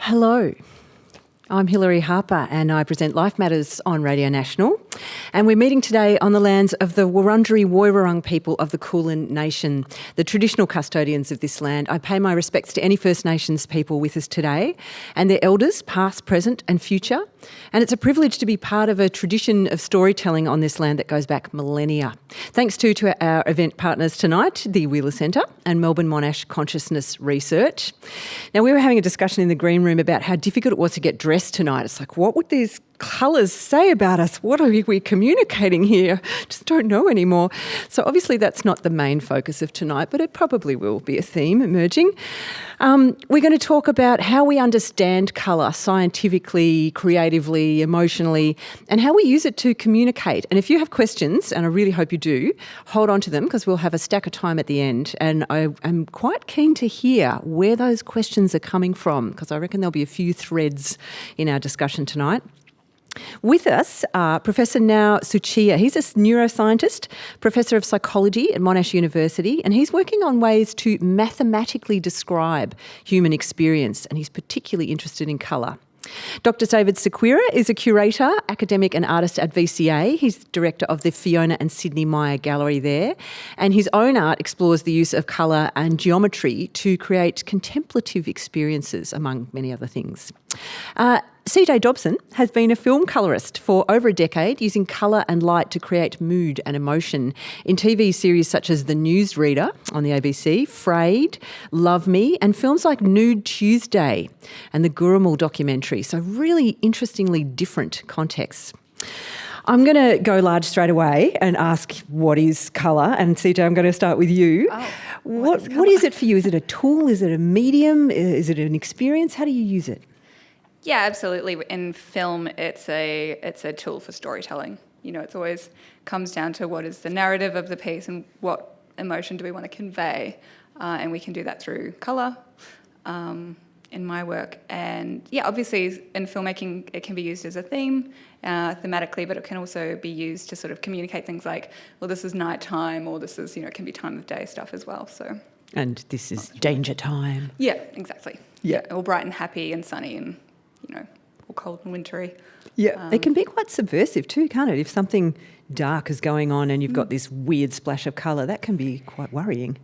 Hello, I'm Hilary Harper and I present Life Matters on Radio National, and we're meeting today on the lands of the Wurundjeri Woiwurrung people of the Kulin Nation, the traditional custodians of this land. I pay my respects to any First Nations people with us today and their elders, past, present and future, and it's a privilege to be part of a tradition of storytelling on this land that goes back millennia. Thanks to our event partners tonight, the Wheeler Centre and Melbourne Monash Consciousness Research. Now, we were having a discussion in the green room about how difficult it was to get dressed tonight. It's like, what would these colours say about us? What are we communicating here? Just don't know anymore. So obviously that's not the main focus of tonight, but it probably will be a theme emerging. We're going to talk about how we understand colour scientifically, creatively, emotionally, and how we use it to communicate. And if you have questions, and I really hope you do, hold on to them because we'll have a stack of time at the end. And I am quite keen to hear where those questions are coming from, because I reckon there'll be a few threads in our discussion tonight. With us, Professor Nao Tsuchiya. He's a neuroscientist, Professor of Psychology at Monash University, and he's working on ways to mathematically describe human experience, and he's particularly interested in colour. Dr. David Sequeira is a curator, academic and artist at VCA. He's director of the Fiona and Sidney Myer gallery there, and his own art explores the use of colour and geometry to create contemplative experiences, among many other things. CJ Dobson has been a film colourist for over a decade, using colour and light to create mood and emotion in TV series such as The Newsreader on the ABC, Frayed, Love Me, and films like Nude Tuesday and the Gurumul documentary. So really interestingly different contexts. I'm going to go large straight away and ask, what is colour? And CJ, I'm going to start with you. What is it for you? Is it a tool? Is it a medium? Is it an experience? How do you use it? Yeah, absolutely. In film, it's a tool for storytelling. You know, it always comes down to what is the narrative of the piece and what emotion do we want to convey, and we can do that through colour in my work. And yeah, obviously in filmmaking, it can be used as a theme thematically, but it can also be used to sort of communicate things like, well, this is nighttime, or this is, it can be time of day stuff as well. So. And this is danger time. Yeah, exactly. Yeah. All bright and happy and sunny and all cold and wintry. Yeah, it can be quite subversive too, can't it? If something dark is going on and you've got this weird splash of colour, that can be quite worrying.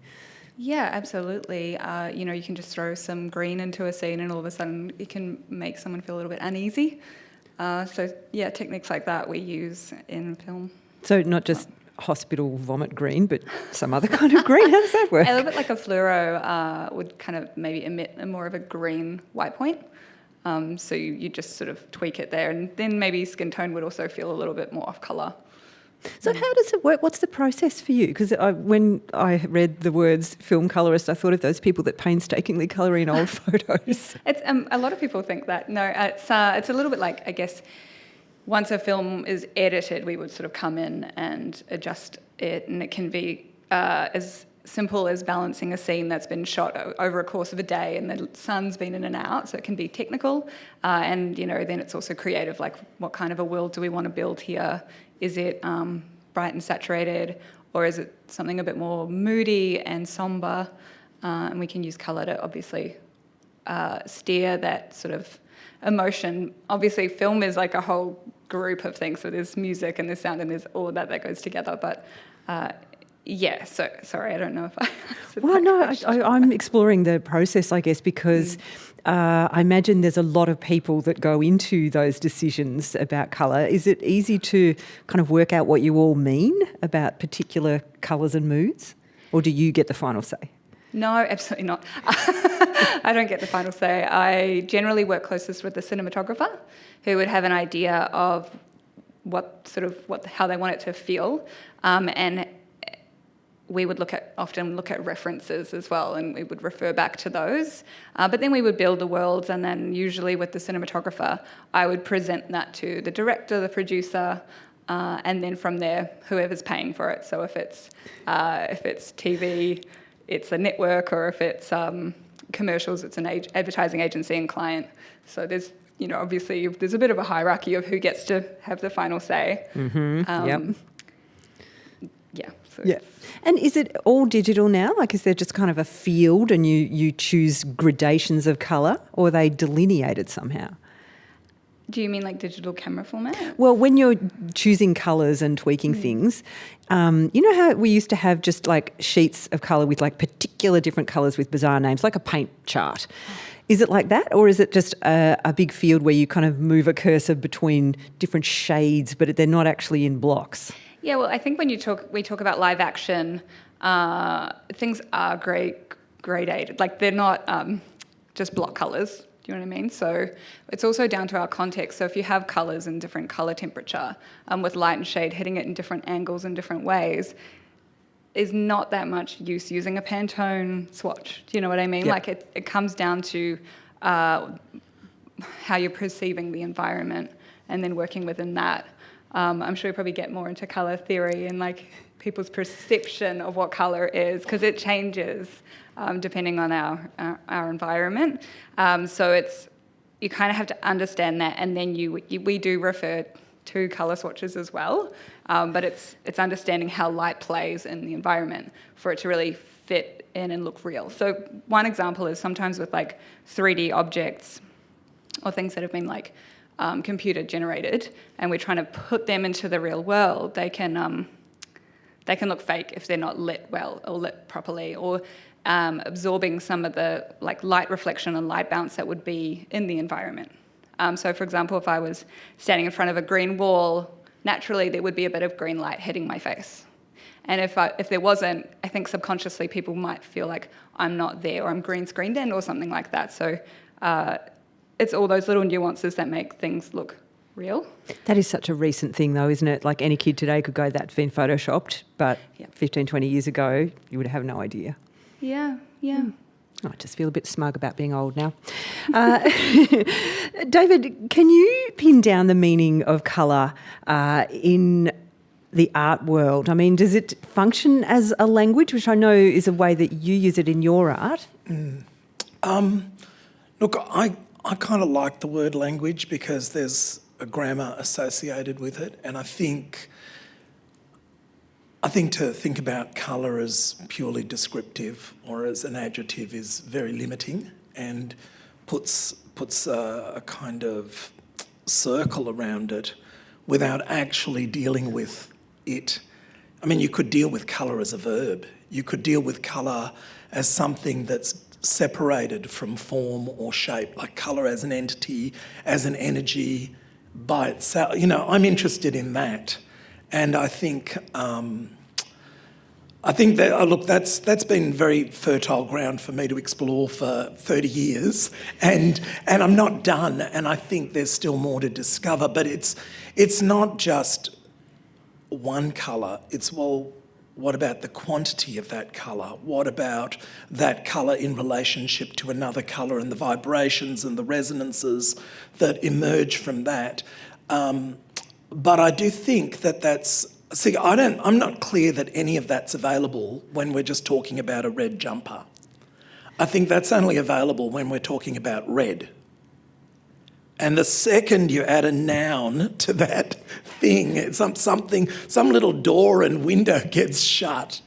Yeah, absolutely. You can just throw some green into a scene and all of a sudden it can make someone feel a little bit uneasy. Techniques like that we use in film. So not just hospital vomit green, but some other kind of green? How does that work? A little bit like a fluoro would kind of maybe emit more of a green white point. So you just sort of tweak it there, and then maybe skin tone would also feel a little bit more off colour. So how does it work? What's the process for you? Because when I read the words film colourist, I thought of those people that painstakingly colour in old photos. It's a lot of people think that. No, it's a little bit like, I guess, once a film is edited, we would sort of come in and adjust it, and it can be as simple as balancing a scene that's been shot over a course of a day and the sun's been in and out, so it can be technical, and then it's also creative, like what kind of a world do we want to build here? Is it bright and saturated, or is it something a bit more moody and sombre? And we can use colour to obviously steer that sort of emotion. Obviously film is like a whole group of things, so there's music and there's sound and there's all of that goes together, but yeah, so sorry, I don't know if I answered that. I'm exploring the process, I guess, because I imagine there's a lot of people that go into those decisions about colour. Is it easy to kind of work out what you all mean about particular colours and moods, or do you get the final say? No, absolutely not. I don't get the final say. I generally work closest with the cinematographer, who would have an idea of how they want it to feel, and we would often look at references as well, and we would refer back to those. But then we would build the worlds, and then usually with the cinematographer, I would present that to the director, the producer, and then from there, whoever's paying for it. So if it's TV, it's a network, or if it's commercials, it's an advertising agency and client. So there's, obviously there's a bit of a hierarchy of who gets to have the final say. Mm-hmm. Yep. Yeah. So Yeah. And is it all digital now? Like, is there just kind of a field and you choose gradations of colour, or are they delineated somehow? do you mean like digital camera format? Well, when you're choosing colours and tweaking things, you know how we used to have just like sheets of colour with like particular different colours with bizarre names, like a paint chart. Is it like that, or is it just a big field where you kind of move a cursor between different shades, but they're not actually in blocks? Yeah, well, I think when we talk about live action, things are gradated. Like they're not just block colours. Do you know what I mean? So it's also down to our context. So if you have colours in different colour temperature, with light and shade hitting it in different angles in different ways, is not that much use using a Pantone swatch. Do you know what I mean? Yep. Like it comes down to how you're perceiving the environment and then working within that. I'm sure you probably get more into colour theory and like people's perception of what colour is, because it changes depending on our environment. So you kind of have to understand that, and then we do refer to colour swatches as well, but it's understanding how light plays in the environment for it to really fit in and look real. So one example is sometimes with like 3D objects or things that have been like computer generated, and we're trying to put them into the real world, they can look fake if they're not lit well or lit properly, or absorbing some of the like light reflection and light bounce that would be in the environment. So for example, if I was standing in front of a green wall, naturally there would be a bit of green light hitting my face. And if there wasn't, I think subconsciously people might feel like I'm not there, or I'm green screened in, or something like that. So it's all those little nuances that make things look real. That is such a recent thing though, isn't it? Like any kid today could go, that's been photoshopped, but 15, 20 years ago, you would have no idea. Yeah. Oh, I just feel a bit smug about being old now. David, can you pin down the meaning of colour in the art world? I mean, does it function as a language, which I know is a way that you use it in your art? Look, I kind of like the word language because there's a grammar associated with it, and I think to think about colour as purely descriptive or as an adjective is very limiting, and puts a kind of circle around it without actually dealing with it. I mean, you could deal with colour as a verb. You could deal with colour as something that's separated from form or shape, like colour as an entity, as an energy by itself. You know, I'm interested in that, and I think that look, that's been very fertile ground for me to explore for 30 years, and I'm not done, and I think there's still more to discover. But it's not just one colour. It's, well, what about the quantity of that colour? What about that colour in relationship to another colour, and the vibrations and the resonances that emerge from that? But I do think that's... See, I'm not clear that any of that's available when we're just talking about a red jumper. I think that's only available when we're talking about red. And the second you add a noun to that thing, it's some little door and window gets shut,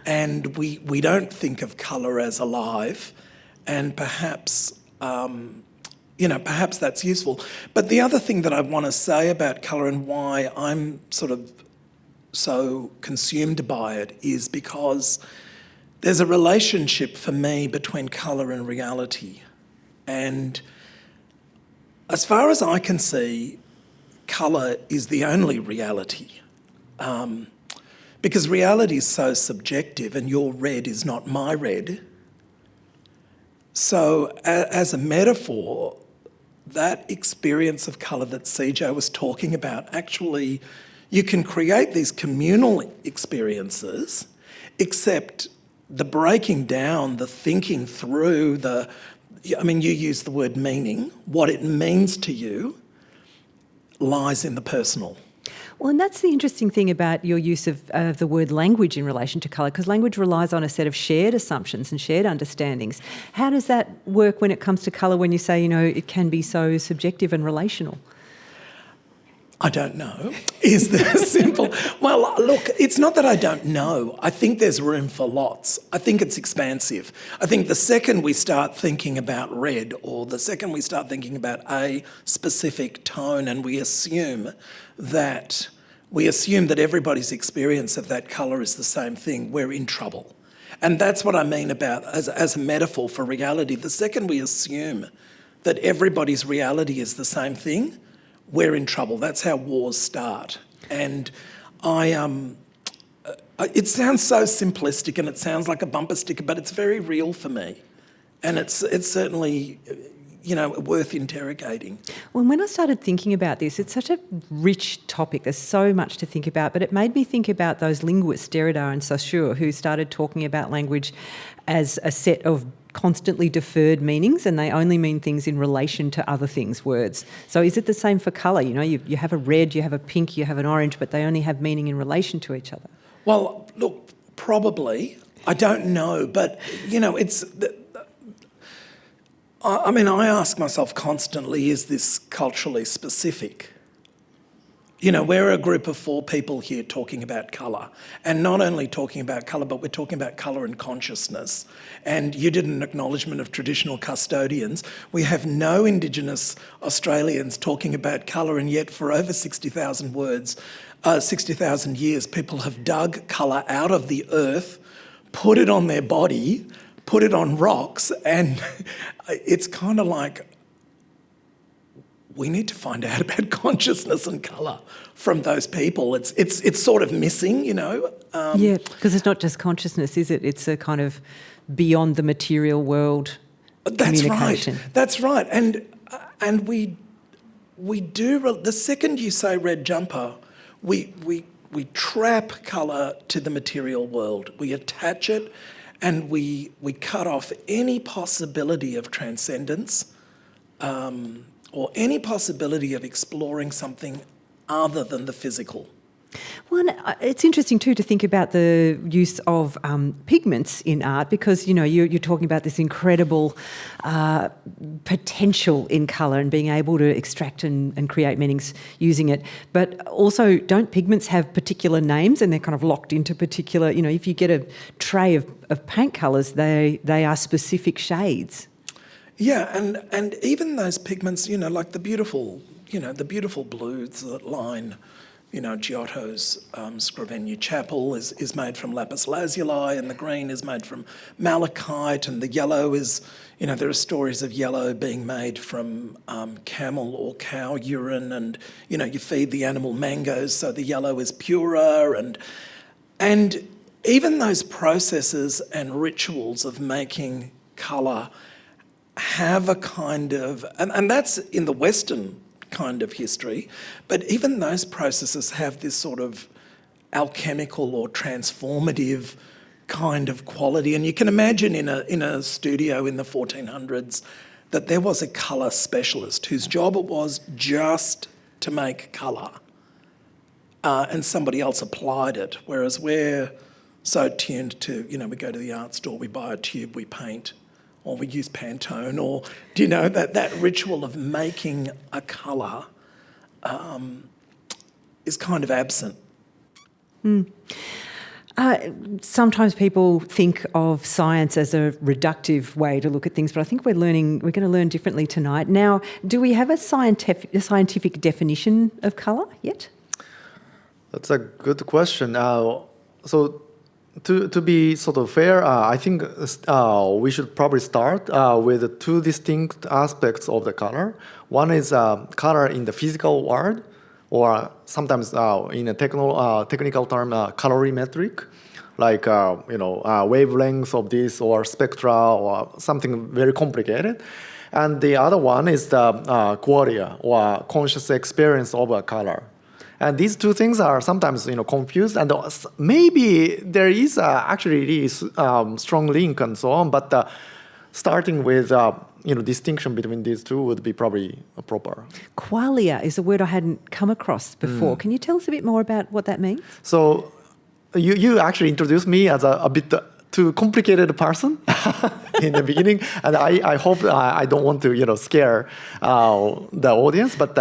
and we don't think of colour as alive, and perhaps perhaps that's useful. But the other thing that I want to say about colour and why I'm sort of so consumed by it is because there's a relationship for me between colour and reality. And as far as I can see, colour is the only reality, because reality is so subjective, and your red is not my red. So as a metaphor, that experience of colour that CJ was talking about, actually you can create these communal experiences, except the breaking down, the thinking through, you use the word meaning, what it means to you lies in the personal. Well, and that's the interesting thing about your use of the word language in relation to colour, because language relies on a set of shared assumptions and shared understandings. How does that work when it comes to colour, when you say, it can be so subjective and relational? I don't know, is the simple... Well, look, it's not that I don't know. I think there's room for lots. I think it's expansive. I think the second we start thinking about red, or the second we start thinking about a specific tone, and we assume that everybody's experience of that colour is the same thing, we're in trouble. And that's what I mean about as a metaphor for reality. The second we assume that everybody's reality is the same thing, we're in trouble. That's how wars start. And it sounds so simplistic and it sounds like a bumper sticker, but it's very real for me. And it's certainly, worth interrogating. Well, when I started thinking about this, it's such a rich topic. There's so much to think about, but it made me think about those linguists, Derrida and Saussure, who started talking about language as a set of constantly deferred meanings, and they only mean things in relation to other things, words. So is it the same for colour? You have a red, you have a pink, you have an orange, but they only have meaning in relation to each other. Well, look, probably. I don't know, but, it's... I ask myself constantly, is this culturally specific? We're a group of 4 people here talking about colour, and not only talking about colour, but we're talking about colour and consciousness. And you did an acknowledgement of traditional custodians. We have no Indigenous Australians talking about colour, and yet for over 60,000 years, people have dug colour out of the earth, put it on their body, put it on rocks, and it's kind of like, we need to find out about consciousness and colour from those people. It's sort of missing, Yeah, because it's not just consciousness, is it? It's a kind of beyond the material world communication. That's right. And we do, the second you say red jumper, we trap colour to the material world. We attach it and we cut off any possibility of transcendence, or any possibility of exploring something other than the physical. Well, it's interesting too to think about the use of pigments in art, because you're talking about this incredible potential in colour and being able to extract and create meanings using it. But also, don't pigments have particular names and they're kind of locked into particular? If you get a tray of paint colours, they are specific shades. Yeah, and even those pigments, like the beautiful blues that line, Giotto's Scrovegni Chapel is made from lapis lazuli, and the green is made from malachite, and the yellow is, there are stories of yellow being made from camel or cow urine, and, you feed the animal mangoes so the yellow is purer, and even those processes and rituals of making colour have a kind of, and that's in the Western kind of history, but even those processes have this sort of alchemical or transformative kind of quality. And you can imagine in a studio in the 1400s that there was a colour specialist whose job it was just to make colour, and somebody else applied it, whereas we're so tuned to, we go to the art store, we buy a tube, we paint, or we use Pantone, or, that ritual of making a colour is kind of absent. Sometimes people think of science as a reductive way to look at things, but I think we're going to learn differently tonight. Now, do we have a scientific definition of colour yet? That's a good question. So to be sort of fair, I think we should probably start with 2 distinct aspects of the color. One is color in the physical world, or sometimes in a technical term, colorimetric, like wavelengths of this, or spectra, or something very complicated. And the other one is the qualia, or conscious experience of a color. And these 2 things are sometimes, confused, and maybe there is actually really strong link and so on. But starting with, distinction between these 2 would be probably proper. Qualia is a word I hadn't come across before. Can you tell us a bit more about what that means? So, you actually introduced me as a bit too complicated person in the beginning, and I hope I don't want to, scare the audience, but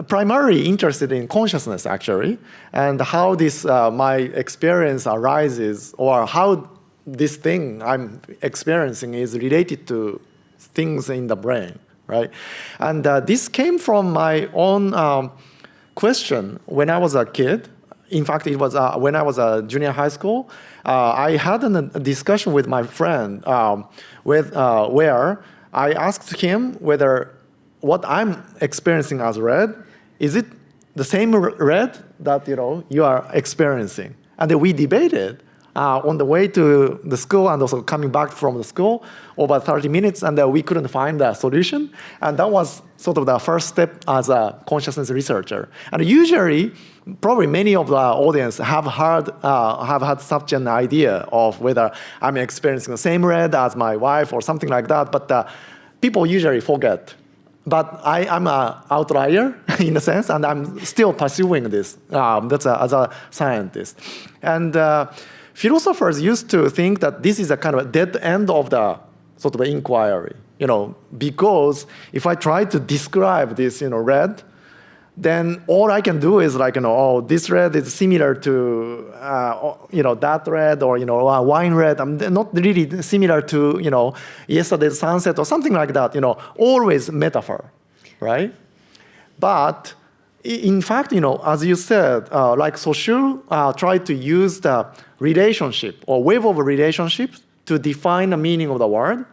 primarily interested in consciousness, actually, and how this my experience arises, or how this thing I'm experiencing is related to things in the brain, right? And this came from my own question when I was a kid. In fact, it was when I was a junior high school. I had a discussion with my friend where I asked him whether what I'm experiencing as red, is it the same red that you are experiencing? And then we debated on the way to the school and also coming back from the school over 30 minutes, and we couldn't find a solution. And that was sort of the first step as a consciousness researcher. And usually, probably many of the audience have had such an idea of whether I'm experiencing the same red as my wife or something like that, but people usually forget. But I'm an outlier in a sense, and I'm still pursuing this. As a scientist. And philosophers used to think that this is a kind of a dead end of the sort of inquiry, because if I try to describe this, red, then all I can do is like, oh, this red is similar to, that red, or, wine red. I'm not really similar to, yesterday's sunset or something like that, always metaphor, right? But in fact, as you said, like Saussure tried to use the relationship or wave of relationships to define the meaning of the word.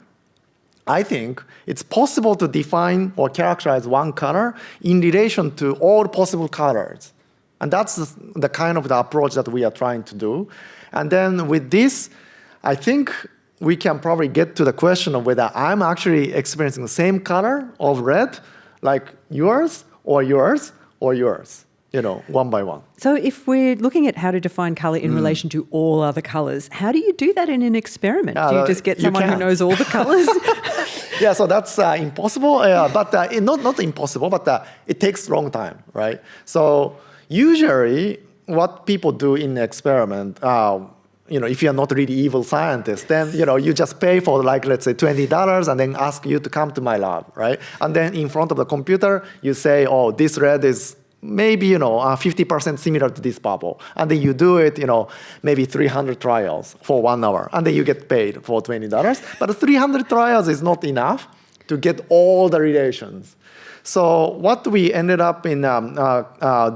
I think it's possible to define or characterize one color in relation to all possible colors. And that's the kind of the approach that we are trying to do. And then with this, I think we can probably get to the question of whether I'm actually experiencing the same color of red, like yours, or yours, or yours, one by one. So if we're looking at how to define colour in relation to all other colours, how do you do that in an experiment? Do you just get someone who knows all the colours? Yeah, so that's impossible, but not impossible, but it takes a long time, right? So usually what people do in the experiment, if you're not really evil scientist, then you just pay for let's say $20 and then ask you to come to my lab, right? And then in front of the computer, you say, oh, this red is maybe 50% similar to this purple, and then you do it maybe 300 trials for 1 hour, and then you get paid for $20. But 300 trials is not enough to get all the relations. So what we ended up in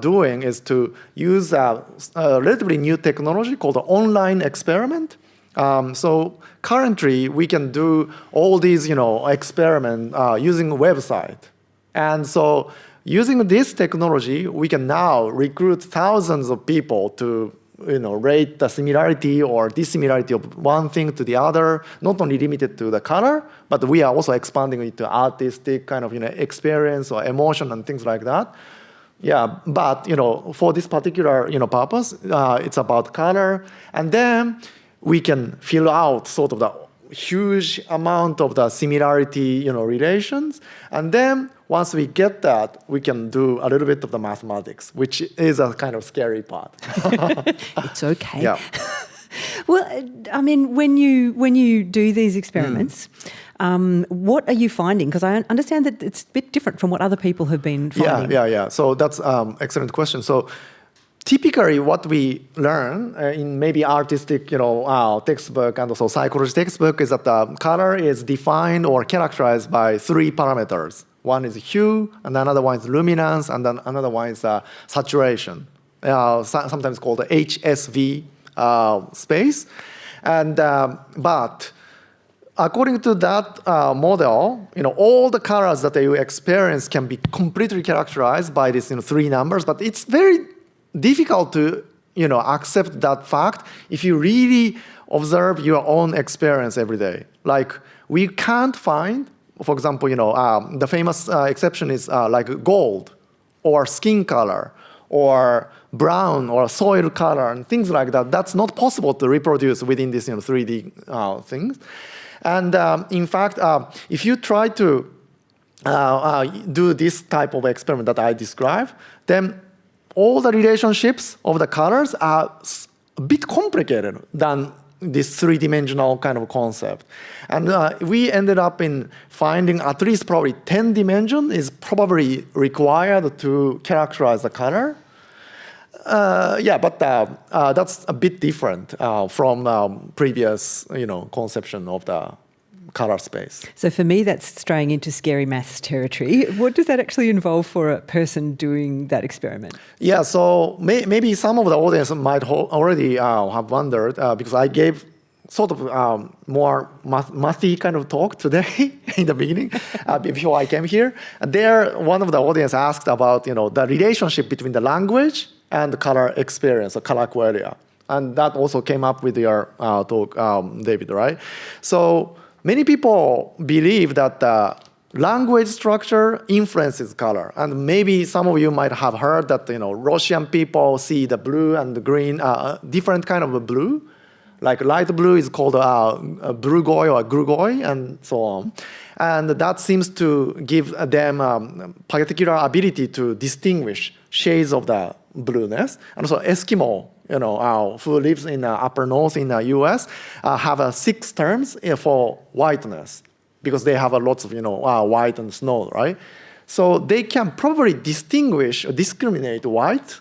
doing is to use a relatively new technology called the online experiment. So currently we can do all these experiments using a website, and so using this technology, we can now recruit thousands of people to rate the similarity or dissimilarity of one thing to the other, not only limited to the color, but we are also expanding it to artistic kind of experience or emotion and things like that. Yeah, but for this particular purpose, it's about color, and then we can fill out sort of the huge amount of the similarity relations, and then once we get that, we can do a little bit of the mathematics, which is a kind of scary part. It's okay. Yeah. Well, I mean, when you do these experiments, what are you finding? Because I understand that it's a bit different from what other people have been finding. Yeah. So that's excellent question. So typically what we learn in maybe artistic, textbook and also psychology textbook is that the color is defined or characterized by 3 parameters. One is hue, and another one is luminance, and then another one is saturation, sometimes called the HSV space. And but according to that model, all the colors that you experience can be completely characterized by these 3 numbers. But it's very difficult to accept that fact if you really observe your own experience every day. Like we can't find, for example, the famous exception is like gold or skin color or brown or soil color and things like that. That's not possible to reproduce within these 3D things. And in fact, if you try to do this type of experiment that I described, then all the relationships of the colors are a bit complicated than this three-dimensional kind of concept. And we ended up in finding at least probably 10 dimension is probably required to characterize the color. But that's a bit different from previous, conception of the color space. So for me, that's straying into scary maths territory. What does that actually involve for a person doing that experiment? Yeah, so maybe some of the audience might already have wondered, because I gave sort of more mathy kind of talk today in the beginning, before I came here. And there, one of the audience asked about, the relationship between the language and the color experience, or color qualia. And that also came up with your talk, David, right? So many people believe that language structure influences color. And maybe some of you might have heard that, Russian people see the blue and the green, different kind of a blue. Like light blue is called brugoi or grugoi, and so on. And that seems to give them particular ability to distinguish shades of the blueness. And so Eskimo, who lives in the upper north in the US, have 6 terms for whiteness, because they have lots of, white and snow, right? So they can probably distinguish or discriminate white,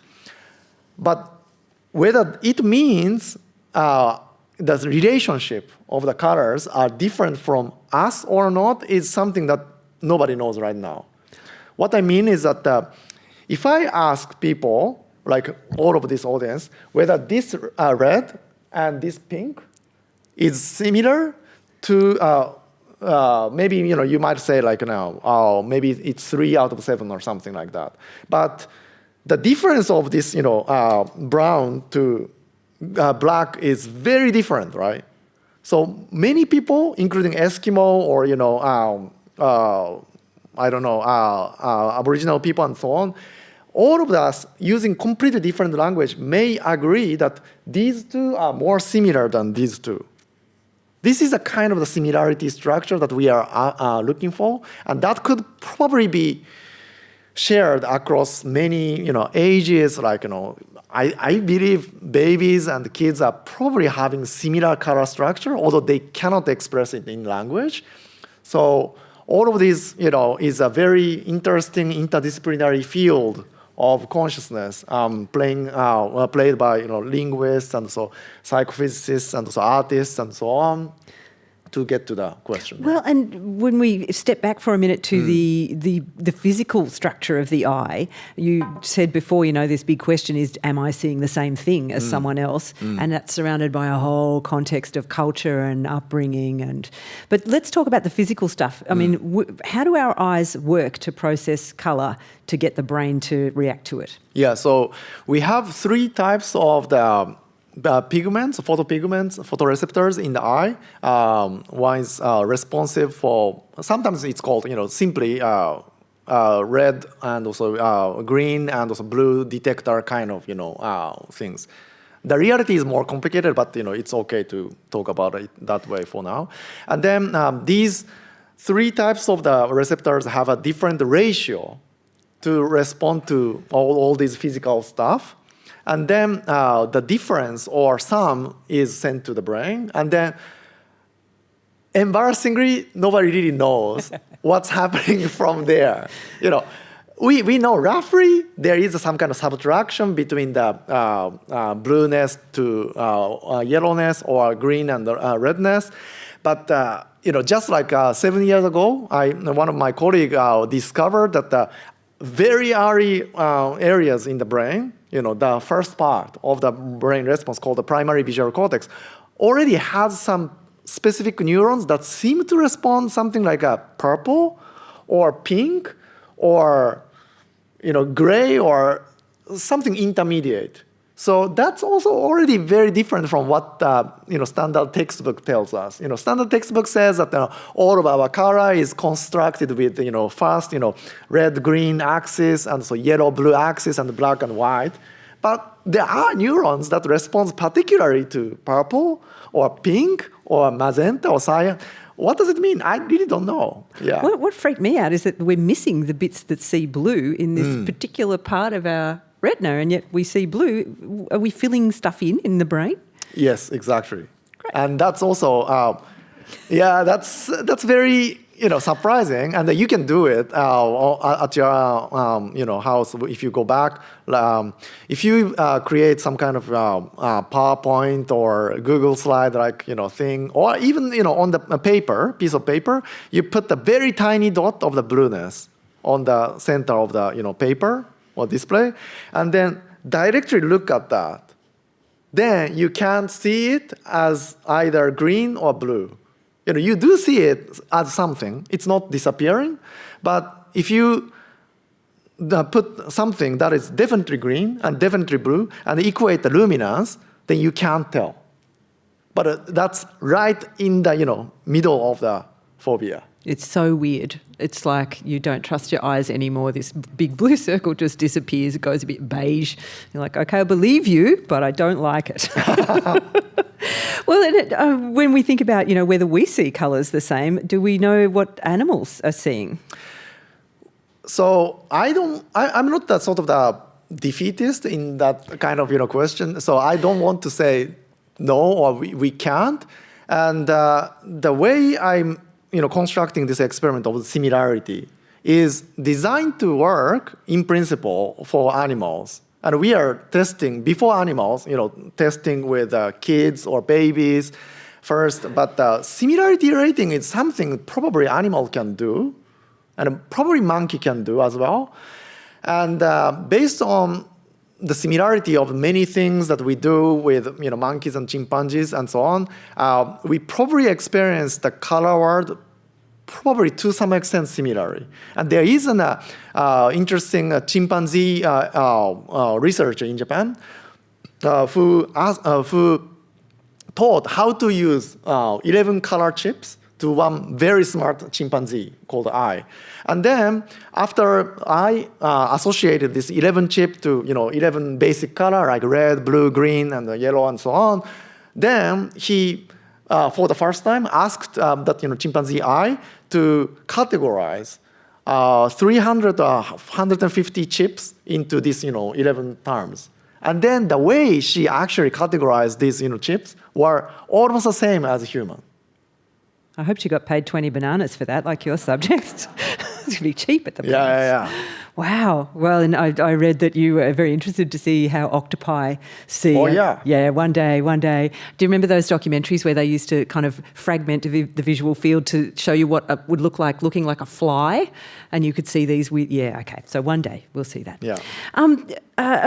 but whether it means the relationship of the colors are different from us or not is something that nobody knows right now. What I mean is that if I ask people, like all of this audience, whether this red and this pink is similar to, maybe, you might say like, maybe it's 3 out of 7 or something like that. But the difference of this, brown to black is very different, right? So many people, including Eskimo or, Aboriginal people and so on, all of us using completely different language may agree that these two are more similar than these two. This is a kind of the similarity structure that we are looking for, and that could probably be shared across many, ages. Like, I believe babies and kids are probably having similar color structure, although they cannot express it in language. So all of this, is a very interesting interdisciplinary field of consciousness, played by linguists and so psychophysicists and so artists and so on, to get to the question. Well, and when we step back for a minute to the physical structure of the eye, you said before, this big question is, am I seeing the same thing as someone else? And that's surrounded by a whole context of culture and upbringing. But let's talk about the physical stuff. I mean, how do our eyes work to process colour to get the brain to react to it? Yeah, so we have 3 types of the pigments, photoreceptors in the eye. One is responsive for, sometimes it's called, simply red and also green and also blue detector kind of, things. The reality is more complicated, but, it's okay to talk about it that way for now. And then these 3 types of the receptors have a different ratio to respond to all these physical stuff. And then the difference or sum is sent to the brain. And then, embarrassingly, nobody really knows what's happening from there. We know roughly there is some kind of subtraction between the blueness to yellowness or green and redness. But just like 7 years ago, one of my colleagues discovered that very early areas in the brain, the first part of the brain response called the primary visual cortex, already has some specific neurons that seem to respond something like a purple or pink or gray or something intermediate. So that's also already very different from what standard textbook tells us. Standard textbook says that all of our color is constructed with first red green axis and so yellow blue axis and black and white. But there are neurons that respond particularly to purple or pink or magenta or cyan. What does it mean? I really don't know. Yeah. What freaked me out is that we're missing the bits that see blue in this particular part of our retina, and yet we see blue. Are we filling stuff in the brain? Yes, exactly. And that's also, that's very, surprising. And you can do it at your, house if you go back. If you create some kind of PowerPoint or Google slide thing, or even, on the piece of paper, you put the very tiny dot of the blueness on the center of the, paper or display, and then directly look at that. Then you can't see it as either green or blue. You do see it as something. It's not disappearing. But if you put something that is definitely green and definitely blue and equate the luminance, then you can't tell. But that's right in the middle of the phobia. It's so weird. It's like you don't trust your eyes anymore. This big blue circle just disappears. It goes a bit beige. You're like, okay, I believe you, but I don't like it. Well, when we think about, whether we see colours the same, do we know what animals are seeing? So I'm not that sort of the defeatist in that kind of, question. So I don't want to say no or we can't. And the way I'm, constructing this experiment of similarity is designed to work in principle for animals. And we are testing before animals, testing with kids or babies first. But the similarity rating is something probably animal can do, and probably monkey can do as well. And based on the similarity of many things that we do with monkeys and chimpanzees and so on, we probably experience the color world probably to some extent similarly. And there is an interesting chimpanzee researcher in Japan who taught how to use 11 color chips to one very smart chimpanzee called I. And then after I associated this 11 chip to 11 basic color like red, blue, green, and yellow, and so on, then he for the first time asked that chimpanzee I to categorize 300 or 150 chips into these 11 terms. And then the way she actually categorized these chips were almost the same as human. I hope she got paid 20 bananas for that, like your subjects. It's going to be cheap at the place. Yeah. Wow. Well, and I read that you were very interested to see how octopi see. Oh, yeah. Yeah, one day. Do you remember those documentaries where they used to kind of fragment the visual field to show you what would look like looking like a fly? And you could see these weird... Yeah, okay. So one day we'll see that. Yeah. I'm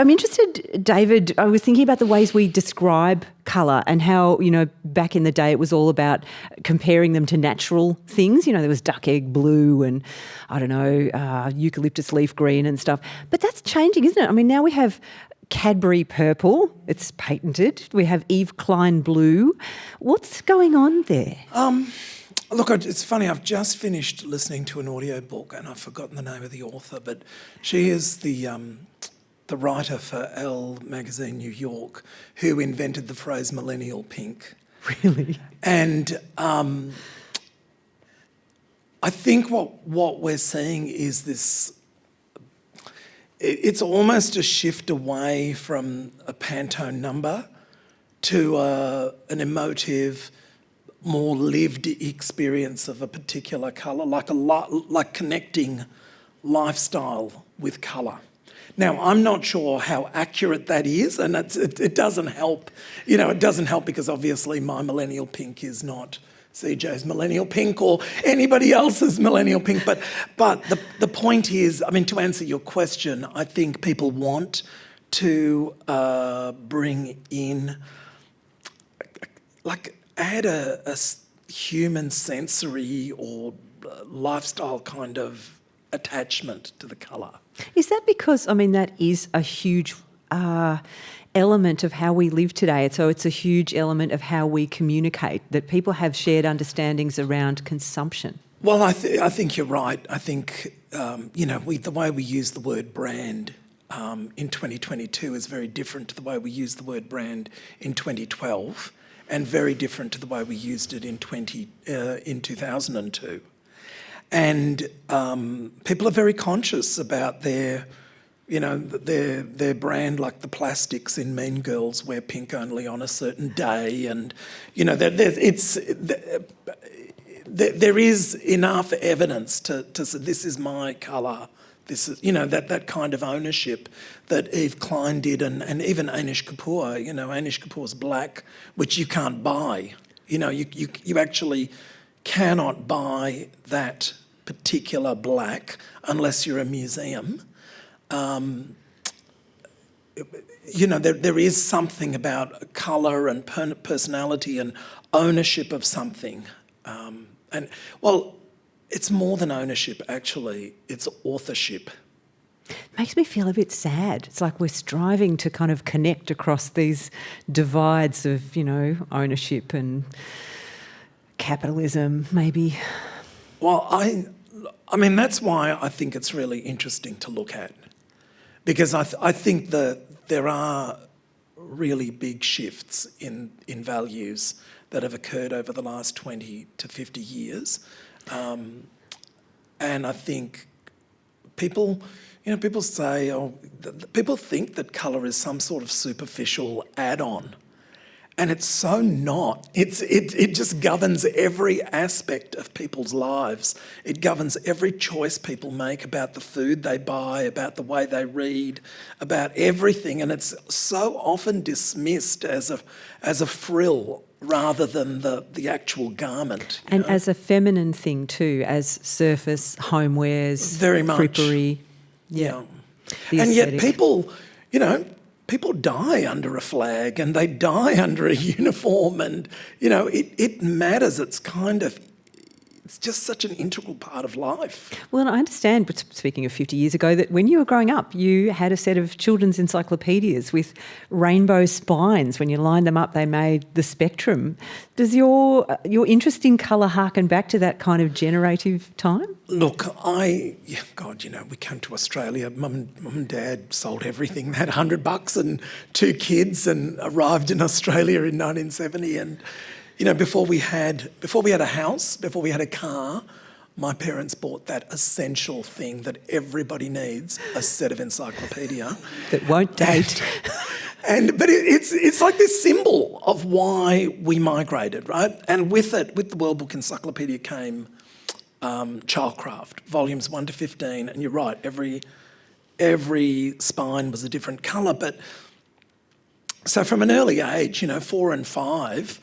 interested, David, I was thinking about the ways we describe colour and how, back in the day it was all about comparing them to natural things. There was duck egg blue and, I don't know, eucalyptus leaf green and stuff. But that's changing, isn't it? I mean, now we have Cadbury purple. It's patented. We have Eve Klein blue. What's going on there? Look, it's funny, I've just finished listening to an audiobook and I've forgotten the name of the author, but she is the writer for Elle magazine New York who invented the phrase millennial pink. Really? And I think what we're seeing is this, it's almost a shift away from a Pantone number to an emotive, more lived experience of a particular colour, like connecting lifestyle with colour. Now, I'm not sure how accurate that is, and it doesn't help. It doesn't help because obviously my millennial pink is not CJ's millennial pink or anybody else's millennial pink. But the point is, I mean, to answer your question, I think people want to bring in, add a human sensory or lifestyle kind of attachment to the colour. Is that because, that is a huge element of how we live today. So it's a huge element of how we communicate, that people have shared understandings around consumption. Well, I think you're right. I think, the way we use the word brand in 2022 is very different to the way we used the word brand in 2012 and very different to the way we used it in 2002. And people are very conscious about their You know, their brand, like the plastics in Mean Girls, wear pink only on a certain day, and you know there is enough evidence to say this is my colour. This is, you know, that kind of ownership that Eve Klein did, and even Anish Kapoor. You know, Anish Kapoor's black, which you can't buy. You know, you actually cannot buy that particular black unless you're a museum. You know, there is something about colour and personality and ownership of something. And, well, it's more than ownership, actually. It's authorship. Makes me feel a bit sad. It's like we're striving to kind of connect across these divides of, you know, ownership and capitalism, maybe. Well, I mean, that's why I think it's really interesting to look at. Because I think that there are really big shifts in values that have occurred over the last 20 to 50 years. And I think people say, people think that colour is some sort of superficial add-on. And it's so not. It just governs every aspect of people's lives. It governs every choice people make about the food they buy, about the way they read, about everything. And it's so often dismissed as a frill rather than the actual garment. And as a feminine thing too, as surface, homewares, very much frippery. Yeah. The And aesthetic. yet people, you know, people die under a flag and they die under a uniform, and, you know, it matters. It's just such an integral part of life. Well, and I understand, but speaking of 50 years ago, that when you were growing up, you had a set of children's encyclopedias with rainbow spines. When you lined them up, they made the spectrum. Does your interest in colour harken back to that kind of generative time? Look, God, you know, we came to Australia, mum and dad sold everything, they had $100 and 2 kids, and arrived in Australia in 1970. And, you know, before we had a house, before we had a car, my parents bought that essential thing that everybody needs, a set of encyclopedia. That won't date. But it's like this symbol of why we migrated, right? And with it, with the World Book Encyclopedia came Childcraft, volumes 1 to 15, and you're right, every spine was a different colour. But so from an early age, you know, 4 and 5,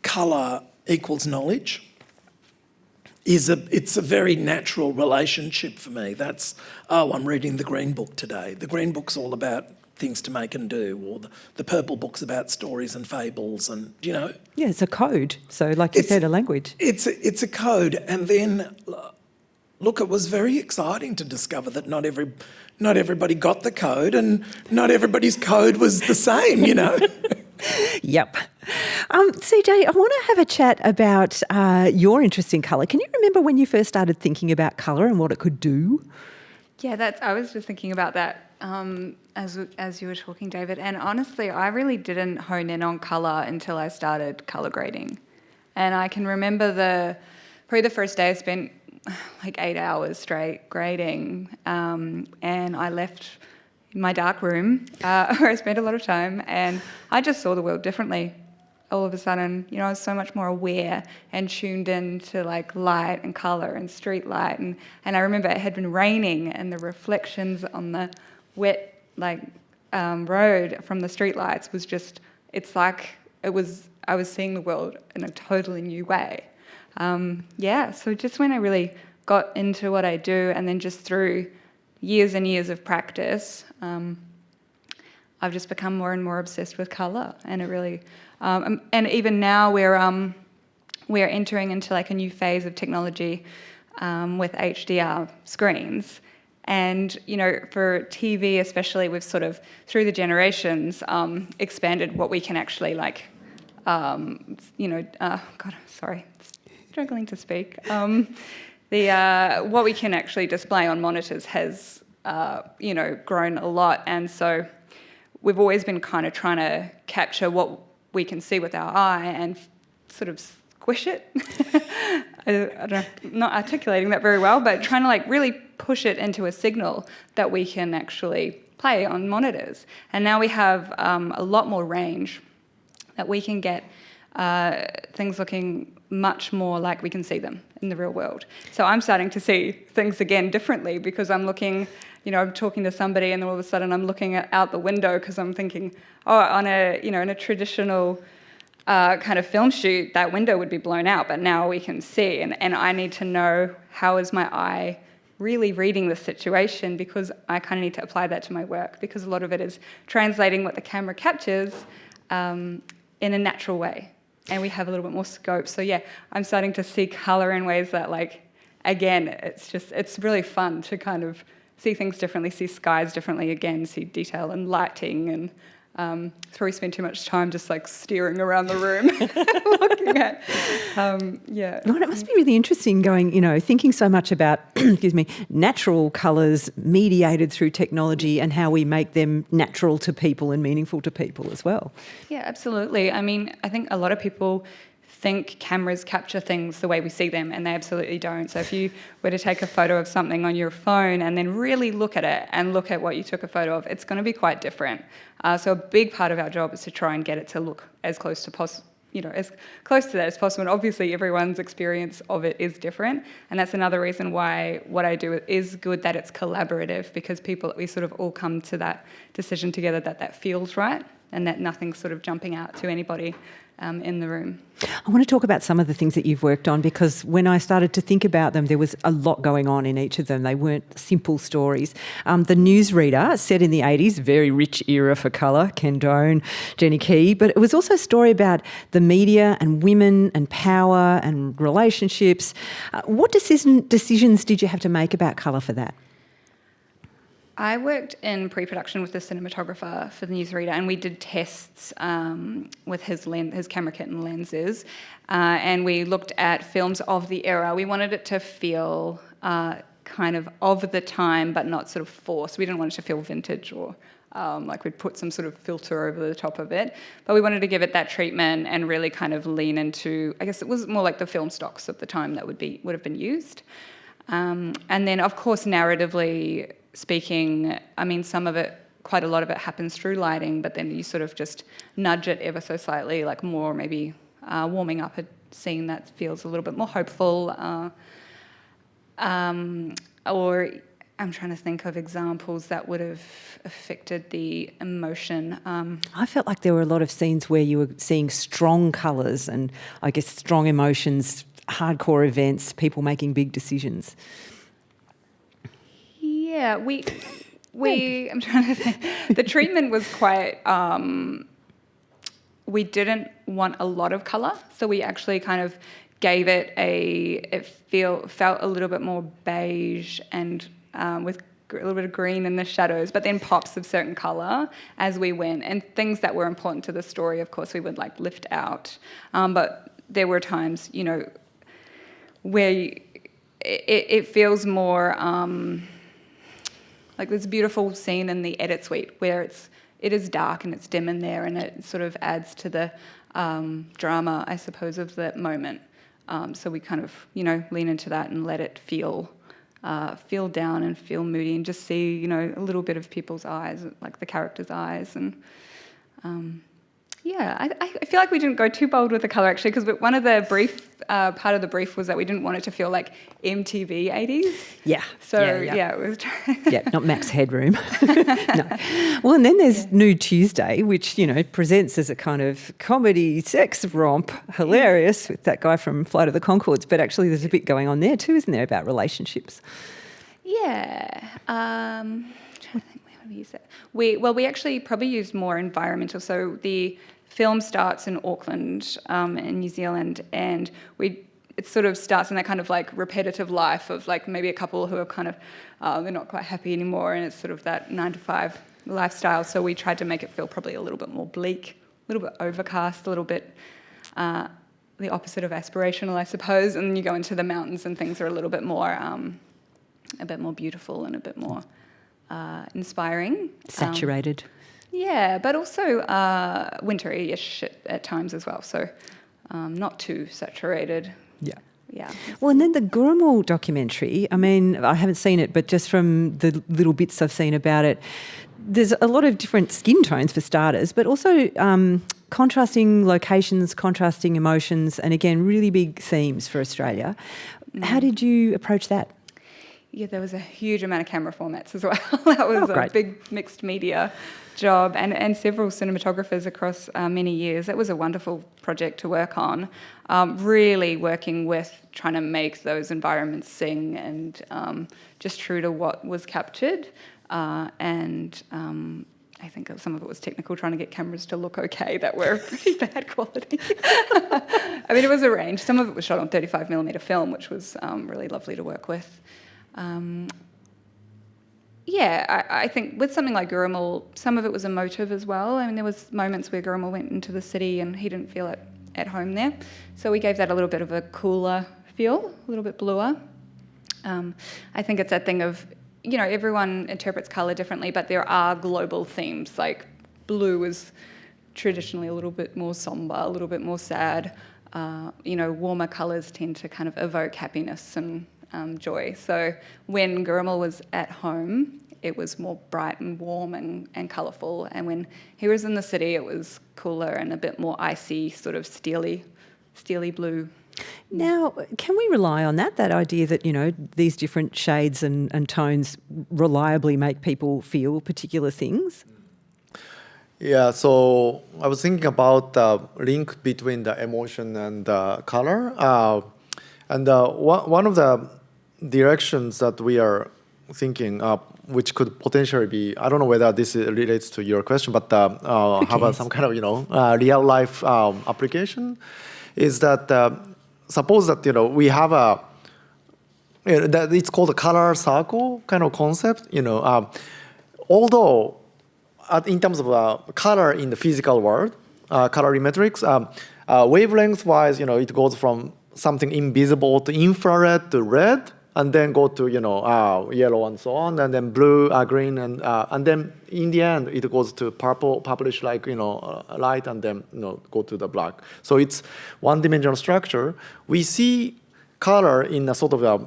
colour equals knowledge. It's a very natural relationship for me. That's, I'm reading the Green Book today. The Green Book's all about things to make and do, or the Purple Book's about stories and fables, and, you know. Yeah, it's a code. So, like you said, a language. It's a code. And then, look, it was very exciting to discover that not everybody got the code, and not everybody's code was the same, you know. Yep. CJ, I want to have a chat about your interest in colour. Can you remember when you first started thinking about colour and what it could do? Yeah, I was just thinking about that as you were talking, David. And honestly, I really didn't hone in on colour until I started colour grading. And I can remember probably the first day I spent like 8 hours straight grading, and I left my dark room where I spent a lot of time, and I just saw the world differently. All of a sudden, you know, I was so much more aware and tuned in to like light and colour and street light, and I remember it had been raining, and the reflections on the wet road from the street lights was just, it's like I was seeing the world in a totally new way. So just when I really got into what I do, and then just through years and years of practice, I've just become more and more obsessed with colour, and it really, and even now we're entering into like a new phase of technology with HDR screens, and you know, for TV especially, we've sort of through the generations expanded what we can actually like, struggling to speak. What we can actually display on monitors has grown a lot, and so we've always been kind of trying to capture what we can see with our eye and sort of squish it. I don't know, not articulating that very well, but trying to like really push it into a signal that we can actually play on monitors. And now we have a lot more range that we can get things looking much more like we can see them in the real world. So I'm starting to see things again differently because I'm looking, I'm talking to somebody and then all of a sudden I'm looking out the window because I'm thinking, in a traditional kind of film shoot, that window would be blown out, but now we can see. And I need to know, how is my eye really reading the situation, because I kind of need to apply that to my work, because a lot of it is translating what the camera captures in a natural way. And we have a little bit more scope. So yeah, I'm starting to see colour in ways that, like, again, it's really fun to kind of see things differently, see skies differently again, see detail and lighting, and probably spend too much time just like steering around the room looking at, yeah. Well, it must be really interesting going, thinking so much about, natural colours mediated through technology and how we make them natural to people and meaningful to people as well. Yeah, absolutely. I mean, I think a lot of people think cameras capture things the way we see them, and they absolutely don't. So if you were to take a photo of something on your phone and then really look at it and look at what you took a photo of, it's going to be quite different. So a big part of our job is to try and get it to look as close to as close to that as possible. And obviously everyone's experience of it is different, and that's another reason why what I do is good, that it's collaborative, because we sort of all come to that decision together that feels right, and that nothing's sort of jumping out to anybody in the room. I want to talk about some of the things that you've worked on, because when I started to think about them, there was a lot going on in each of them. They weren't simple stories. The Newsreader, set in the 80s, very rich era for colour, Ken Doan, Jenny Key, but it was also a story about the media and women and power and relationships. What decisions did you have to make about colour for that? I worked in pre-production with the cinematographer for the Newsreader, and we did tests with his camera kit and lenses, and we looked at films of the era. We wanted it to feel kind of the time, but not sort of forced. We didn't want it to feel vintage or like we'd put some sort of filter over the top of it, but we wanted to give it that treatment and really kind of lean into, I guess it was more like the film stocks of the time that would have been used. And then, of course, narratively speaking, I mean, quite a lot of it happens through lighting, but then you sort of just nudge it ever so slightly, like more maybe warming up a scene that feels a little bit more hopeful. Or I'm trying to think of examples that would have affected the emotion. I felt like there were a lot of scenes where you were seeing strong colours and, I guess, strong emotions, hardcore events, people making big decisions. Yeah, I'm trying to think. The treatment was quite, we didn't want a lot of colour, so we actually kind of gave it felt a little bit more beige and with a little bit of green in the shadows, but then pops of certain colour as we went. And things that were important to the story, of course, we would like lift out. But there were times, where it feels more... like this beautiful scene in the edit suite where it is dark and it's dim in there, and it sort of adds to the drama, I suppose, of that moment. So we kind of, lean into that and let it feel down and feel moody, and just see, a little bit of people's eyes, like the characters' eyes. And I feel like we didn't go too bold with the colour, actually, because one of the part of the brief was that we didn't want it to feel like MTV 80s. Yeah. So, it was... yeah, not Max Headroom. No. Well, and then there's Nude Tuesday, which, presents as a kind of comedy sex romp, hilarious, with that guy from Flight of the Conchords, but actually there's a bit going on there too, isn't there, about relationships? Yeah. I'm trying to think where we use it. We actually probably used more environmental. So the film starts in Auckland, in New Zealand, and it sort of starts in that kind of like repetitive life of like maybe a couple who are kind of they're not quite happy anymore, and it's sort of that 9-to-5 lifestyle. So we tried to make it feel probably a little bit more bleak, a little bit overcast, a little bit the opposite of aspirational, I suppose. And then you go into the mountains and things are a little bit more beautiful and a bit more inspiring. Saturated. Yeah, but also wintry-ish at times as well. So not too saturated. Yeah. yeah. Well, and then the Gurumul documentary, I mean, I haven't seen it, but just from the little bits I've seen about it, there's a lot of different skin tones for starters, but also contrasting locations, contrasting emotions, and again, really big themes for Australia. How did you approach that? Yeah, there was a huge amount of camera formats as well. That was a big mixed media job, and several cinematographers across many years. It was a wonderful project to work on, really working with trying to make those environments sing and just true to what was captured. I think some of it was technical, trying to get cameras to look okay that were pretty bad quality. I mean, it was a range. Some of it was shot on 35mm film, which was really lovely to work with. I think with something like Gurumul, some of it was emotive as well. I mean, there was moments where Gurumul went into the city and he didn't feel at home there. So we gave that a little bit of a cooler feel, a little bit bluer. I think it's that thing of, you know, everyone interprets colour differently, but there are global themes. Like blue is traditionally a little bit more sombre, a little bit more sad. Warmer colours tend to kind of evoke happiness and joy. So when Gurumul was at home, it was more bright and warm and colourful. And when he was in the city, it was cooler and a bit more icy, sort of steely blue. Now, can we rely on that idea that, you know, these different shades and tones reliably make people feel particular things? Yeah, so I was thinking about the link between the emotion and color. One of the directions that we are thinking, which could potentially be, I don't know whether this relates to your question, but have some kind of, real life application, is that suppose that, we have that it's called a color circle kind of concept, although in terms of color in the physical world, colorimetrics, wavelength-wise, it goes from something invisible to infrared to red, and then go to yellow and so on, and then blue, green, and then in the end it goes to purplish like light, and then go to the black. So it's one-dimensional structure. We see color in a sort of a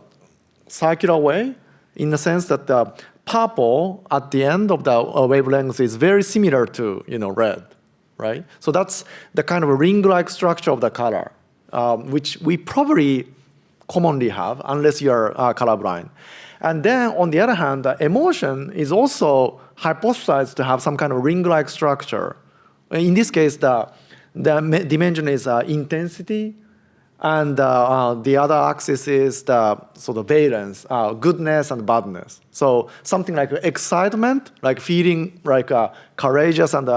circular way, in the sense that the purple at the end of the wavelength is very similar to red, right? So that's the kind of a ring-like structure of the color, which we probably commonly have, unless you're colorblind. And then, on the other hand, the emotion is also hypothesized to have some kind of ring-like structure. In this case, the dimension is intensity, and the other axis is the sort of valence, goodness and badness. So something like excitement, like feeling like courageous and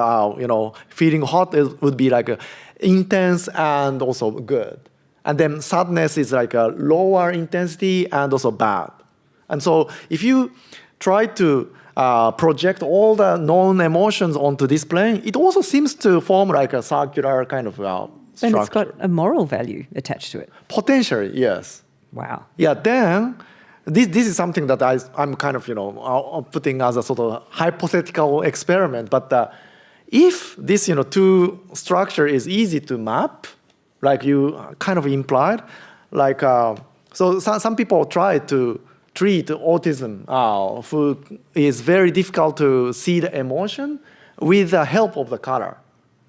feeling hot would be like intense and also good. And then sadness is like a lower intensity and also bad. And so if you try to project all the known emotions onto this plane, it also seems to form like a circular kind of structure. And it's got a moral value attached to it. Potentially, yes. Wow. Yeah, then this is something that I'm kind of, putting as a sort of hypothetical experiment. But if this, two structure is easy to map, like you kind of implied, like so some people try to treat autism, who is very difficult to see the emotion, with the help of the color.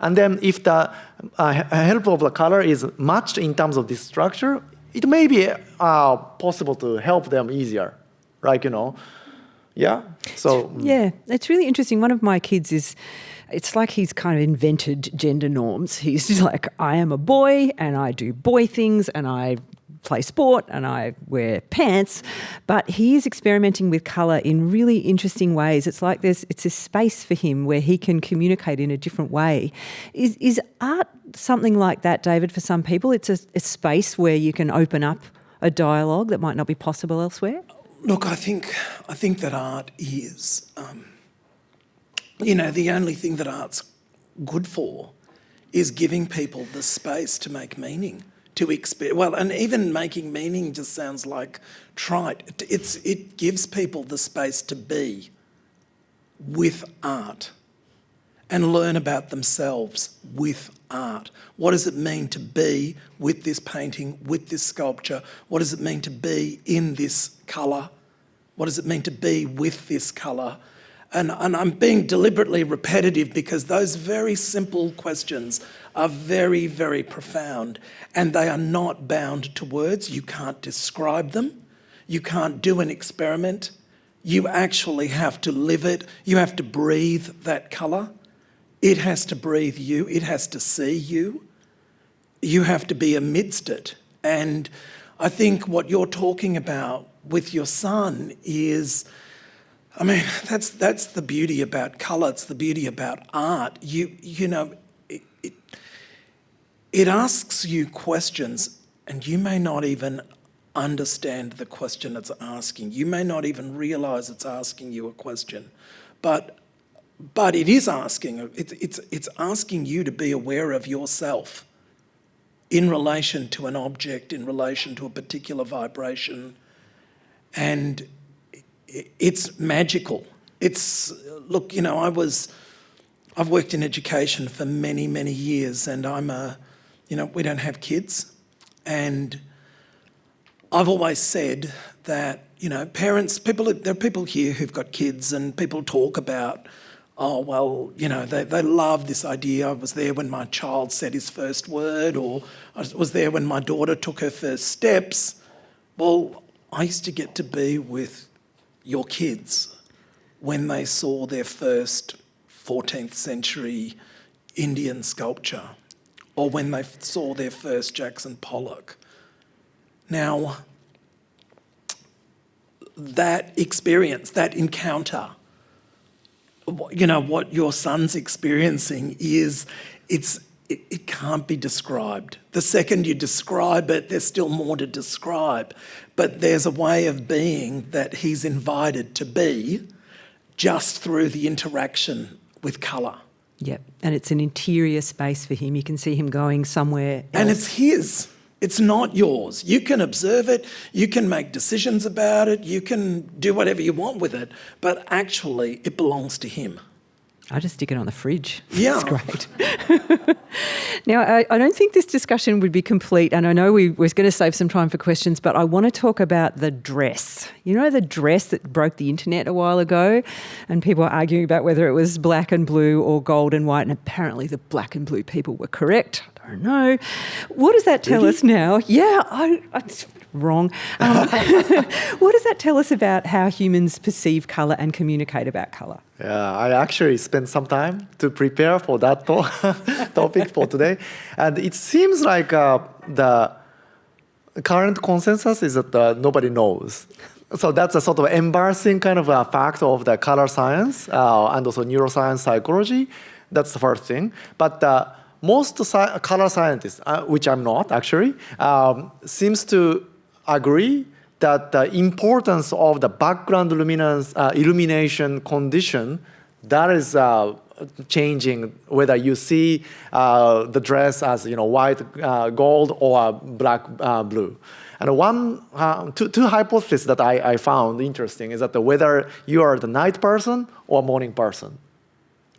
And then if the help of the color is matched in terms of this structure, it may be possible to help them easier, like yeah. So yeah, it's really interesting. One of my kids it's like he's kind of invented gender norms. He's just like, I am a boy and I do boy things and I play sport and I wear pants, but he is experimenting with colour in really interesting ways. It's like it's a space for him where he can communicate in a different way. Is art something like that, David, for some people? It's a space where you can open up a dialogue that might not be possible elsewhere? Look, I think that art is... the only thing that art's good for is giving people the space to make meaning, to experience. Well, and even making meaning just sounds like trite. It gives people the space to be with art. and learn about themselves with art. What does it mean to be with this painting, with this sculpture? What does it mean to be in this colour? What does it mean to be with this colour? And I'm being deliberately repetitive because those very simple questions are very, very profound, and they are not bound to words. You can't describe them. You can't do an experiment. You actually have to live it. You have to breathe that colour. It has to breathe you. It has to see you. You have to be amidst it. And I think what you're talking about with your son is, I mean, that's the beauty about colour. It's the beauty about art. You know, it asks you questions, and you may not even understand the question it's asking. You may not even realise it's asking you a question, but it is asking. It's asking you to be aware of yourself in relation to an object, in relation to a particular vibration, and it's magical. Look, you know, I've worked in education for many, many years, and we don't have kids, and I've always said that, you know, parents, there are people here who've got kids, and people talk about, oh, well, you know, they love this idea. I was there when my child said his first word, or I was there when my daughter took her first steps. Well, I used to get to be with your kids when they saw their first 14th century Indian sculpture, or when they saw their first Jackson Pollock. Now, that experience, that encounter, you know, what your son's experiencing is, it can't be described. The second you describe it, there's still more to describe. But there's a way of being that he's invited to be just through the interaction with colour. Yep, and it's an interior space for him. You can see him going somewhere else. And it's his. It's not yours. You can observe it, you can make decisions about it, you can do whatever you want with it, but actually it belongs to him. I just stick it on the fridge. Yeah. It's great. Now, I don't think this discussion would be complete, and I know we were going to save some time for questions, but I want to talk about the dress. You know, the dress that broke the internet a while ago, and people were arguing about whether it was black and blue or gold and white, and apparently the black and blue people were correct. I don't know. What does that tell us now? Yeah, it's wrong. What does that tell us about how humans perceive colour and communicate about colour? Yeah, I actually spent some time to prepare for that topic for today. And it seems like the current consensus is that nobody knows. So that's a sort of embarrassing kind of a fact of the color science and also neuroscience psychology. That's the first thing. But most color scientists, which I'm not actually, seems to agree that the importance of the background luminance illumination condition, that is changing whether you see the dress as, you know, white, gold, or black, blue. And two hypotheses that I found interesting is that whether you are the night person or morning person.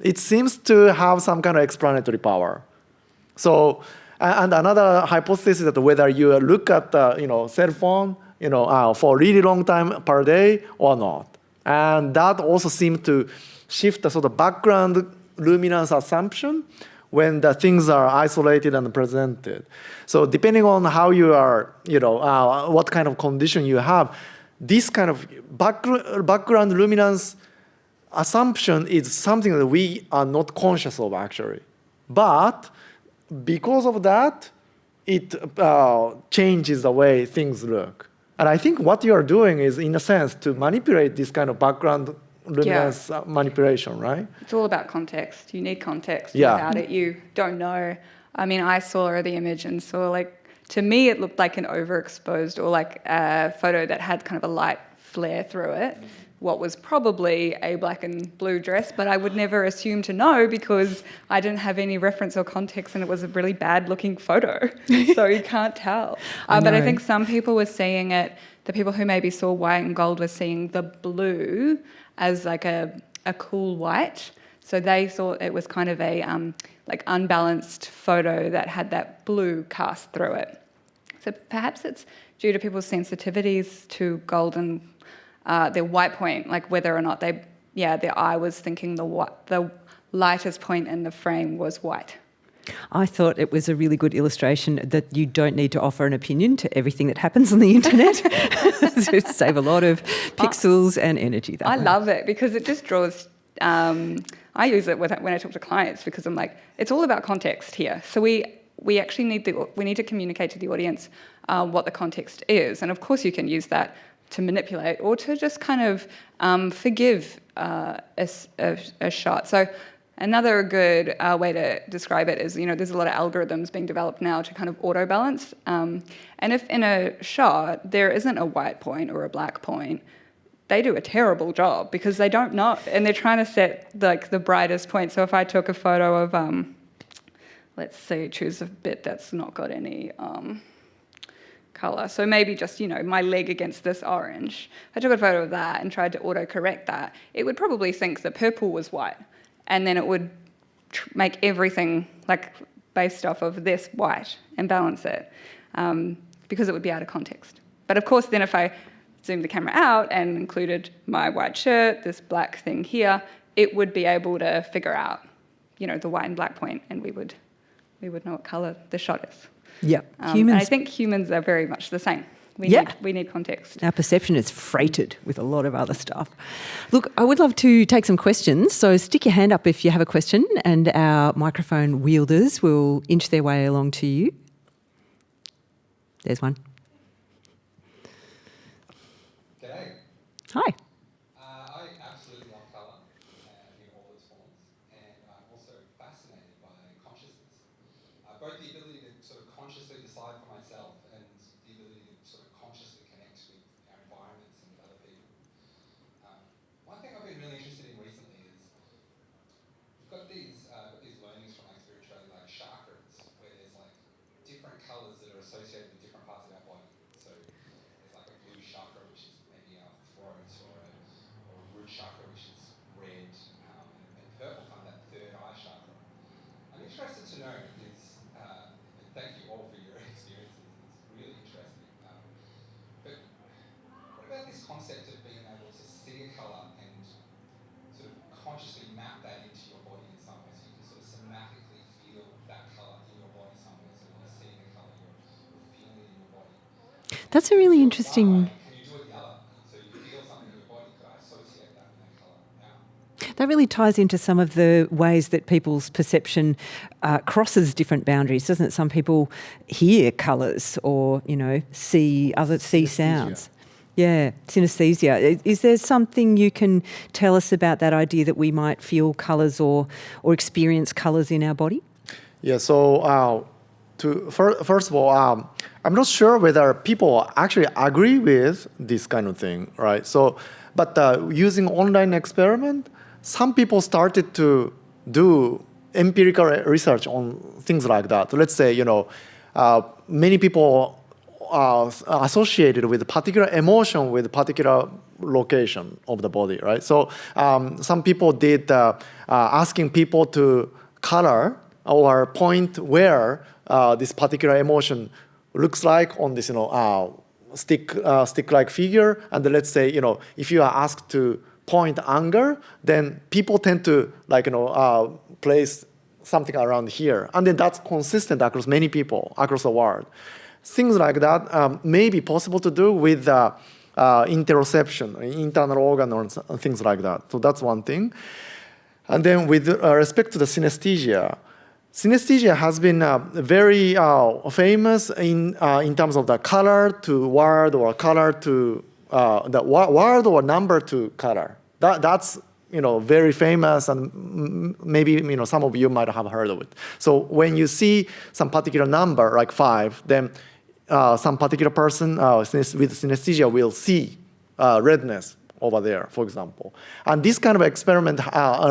It seems to have some kind of explanatory power. So, and another hypothesis is that whether you look at the, you know, cell phone, you know, for a really long time per day or not. And that also seems to shift the sort of background luminance assumption when the things are isolated and presented. So depending on how you are, you know, what kind of condition you have, this kind of background luminance assumption is something that we are not conscious of actually. But because of that, it changes the way things look. And I think what you are doing is, in a sense, to manipulate this kind of background luminance manipulation, right? It's all about context. You need context. Yeah. Without it, you don't know. I mean, I saw the image and saw, like, to me, it looked like an overexposed or like a photo that had kind of a light flare through it. What was probably a black and blue dress, but I would never assume to know because I didn't have any reference or context, and it was a really bad-looking photo, so you can't tell. But I think some people were seeing it, the people who maybe saw white and gold were seeing the blue as like a cool white. So they thought it was kind of a like unbalanced photo that had that blue cast through it. So perhaps it's due to people's sensitivities to golden, their white point, like whether or not their eye was thinking the lightest point in the frame was white. I thought it was a really good illustration that you don't need to offer an opinion to everything that happens on the internet to save a lot of pixels and energy. I love it because it just draws. I use it when I talk to clients because I'm like, it's all about context here. So we actually need to communicate to the audience what the context is, and of course you can use that to manipulate or to just kind of forgive a shot. So another good way to describe it is, there's a lot of algorithms being developed now to kind of auto balance, and if in a shot there isn't a white point or a black point, they do a terrible job because they don't know, and they're trying to set like the brightest point. So if I took a photo of, let's say, choose a bit that's not got any colour. So maybe just, my leg against this orange. If I took a photo of that and tried to auto-correct that, it would probably think the purple was white, and then it would make everything like based off of this white and balance it because it would be out of context. But of course, then if I zoomed the camera out and included my white shirt, this black thing here, it would be able to figure out, the white and black point, and we would know what colour the shot is. Yeah, and I think humans are very much the same. We need context. Our perception is freighted with a lot of other stuff. Look, I would love to take some questions, so stick your hand up if you have a question, and our microphone wielders will inch their way along to you. There's one. G'day. Hi. I absolutely love colour in all its forms, and I'm also fascinated by consciousness. Both the ability to sort of consciously decide for myself and the ability to sort of consciously connect with our environments and with other people. One thing I've been really interested in recently is we've got these learnings from like spirituality, like chakras, where there's like different colours that are associated with different parts of our body. So there's like a blue chakra, which is maybe our throat, or a root chakra, which is red, and purple, kind of that third eye chakra. I'm interested to know is, and thank you all for your experiences, it's really interesting. But what about this concept of being able to see a colour and sort of consciously map that into your body in some way, so you can sort of somatically feel that colour in your body somewhere. So when you're seeing a colour, you're feeling it in your body. That's a really interesting... Can you do it yellow? So you feel something in your body, could I associate that with that colour now? That really ties into some of the ways that people's perception crosses different boundaries, doesn't it? Some people hear colours or, see sounds. Yeah, synesthesia. Is there something you can tell us about that idea that we might feel colours or experience colours in our body? Yeah, so first of all, I'm not sure whether people actually agree with this kind of thing, right? So, but using online experiment, some people started to do empirical research on things like that. Let's say, many people are associated with a particular emotion with a particular location of the body, right? So some people did asking people to color or point where this particular emotion looks like on this, stick-like figure. And let's say, if you are asked to point anger, then people tend to place something around here, and then that's consistent across many people across the world. Things like that may be possible to do with interoception, internal organ, or things like that. So that's one thing. And then with respect to the synesthesia, synesthesia has been very famous in terms of the color to word or color to the word or number to color. That's very famous, and maybe some of you might have heard of it. So when you see some particular number like 5, then some particular person with synesthesia will see redness over there, for example. And this kind of experiment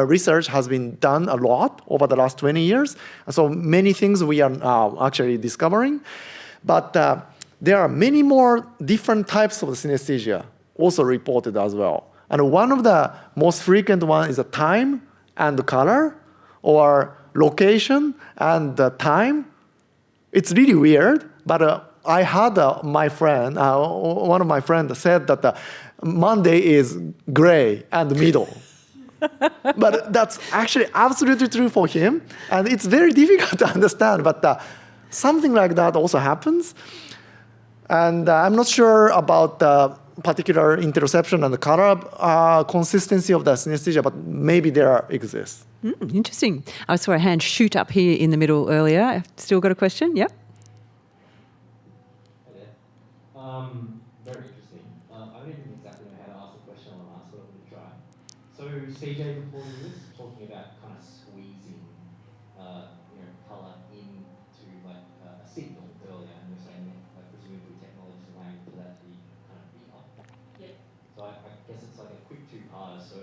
research has been done a lot over the last 20 years. So many things we are actually discovering. But there are many more different types of synesthesia also reported as well. And one of the most frequent one is a time and color, or location and time. It's really weird, but I had my friend, one of my friends said that Monday is gray and middle. But that's actually absolutely true for him, and it's very difficult to understand, but something like that also happens. And I'm not sure about the particular interoception and the color consistency of the synesthesia, but maybe there exists. Interesting. I saw a hand shoot up here in the middle earlier. Still got a question? Yep. Very interesting. I don't even exactly know how to ask the question I want to ask, but I'm going to try. So CJ, before you was talking about kind of squeezing, color into like a signal earlier, and you're saying that like, presumably technology is allowing for that to be kind of real. Yep. So I guess it's like a quick two-parter. So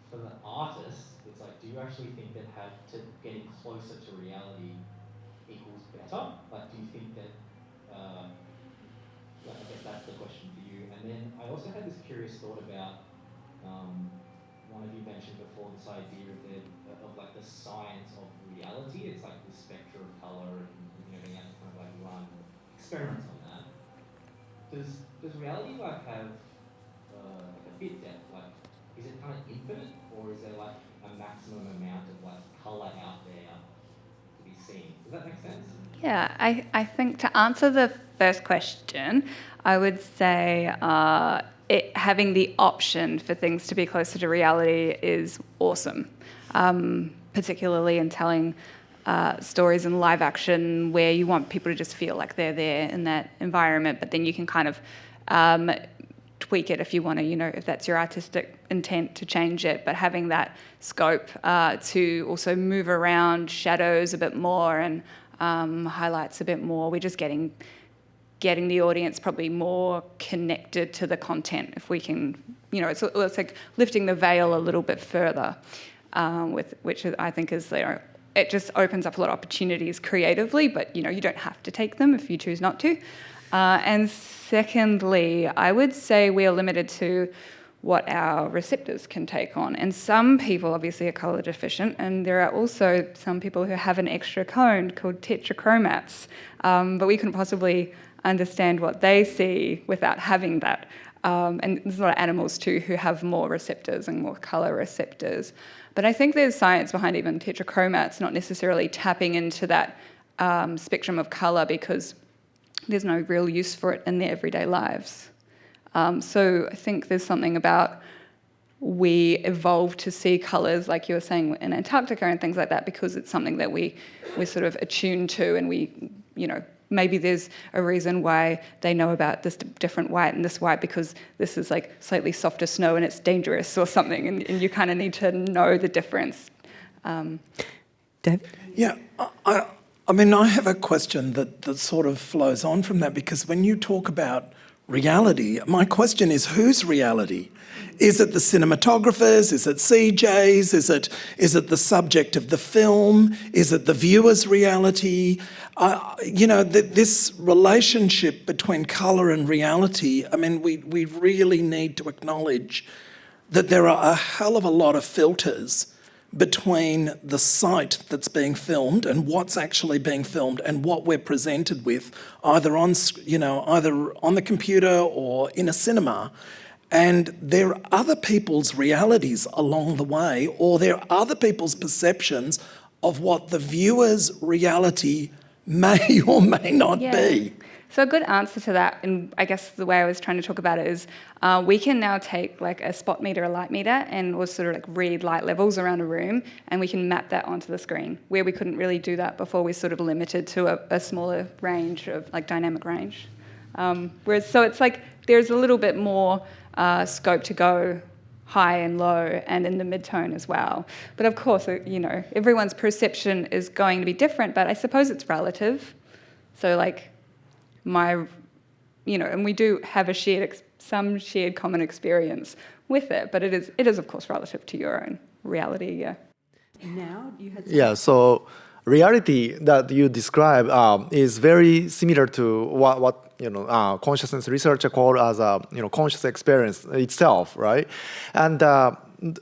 for the artist, it's like, do you actually think that getting closer to reality equals better? Like, do you think that I guess that's the question for you. And then I also had this curious thought about one of you mentioned before this idea of like the science of reality. It's like the spectrum of color and being able to kind of like run experiments on that. Does reality like have like a bit depth? Like, is it kind of infinite, or is there like a maximum amount of like color out there to be seen? Does that make sense? Yeah, I think to answer the first question, I would say having the option for things to be closer to reality is awesome, particularly in telling stories in live action where you want people to just feel like they're there in that environment, but then you can kind of tweak it if you want to, if that's your artistic intent to change it, but having that scope to also move around shadows a bit more and highlights a bit more. We're just getting the audience probably more connected to the content if we can, it's like lifting the veil a little bit further, which I think is, it just opens up a lot of opportunities creatively, but you don't have to take them if you choose not to. And secondly, I would say we are limited to what our receptors can take on. And some people obviously are colour deficient, and there are also some people who have an extra cone called tetrachromats, but we couldn't possibly understand what they see without having that. And there's a lot of animals too who have more receptors and more colour receptors. But I think there's science behind even tetrachromats not necessarily tapping into that spectrum of colour because there's no real use for it in their everyday lives. So I think there's something about we evolved to see colours, like you were saying, in Antarctica and things like that, because it's something that we're sort of attuned to, and we, maybe there's a reason why they know about this different white and this white because this is like slightly softer snow and it's dangerous or something, and you kind of need to know the difference. Dave? Yeah, I mean, I have a question that sort of flows on from that, because when you talk about reality, my question is, whose reality? Is it the cinematographers? Is it CJ's? Is it the subject of the film? Is it the viewer's reality? This relationship between colour and reality, I mean, we really need to acknowledge that there are a hell of a lot of filters between the site that's being filmed and what's actually being filmed and what we're presented with, either on the computer or in a cinema. And there are other people's realities along the way, or there are other people's perceptions of what the viewer's reality may or may not be. So a good answer to that, and I guess the way I was trying to talk about it is, we can now take like a spot meter, a light meter, and we'll sort of like read light levels around a room, and we can map that onto the screen. Where we couldn't really do that before, we're sort of limited to a smaller range of like dynamic range. So it's like there's a little bit more scope to go high and low and in the mid-tone as well. But of course, everyone's perception is going to be different, but I suppose it's relative. So like and we do have some shared common experience with it, but it is of course relative to your own reality, yeah. Now you had So reality that you describe is very similar to what consciousness researcher call as a conscious experience itself, right? And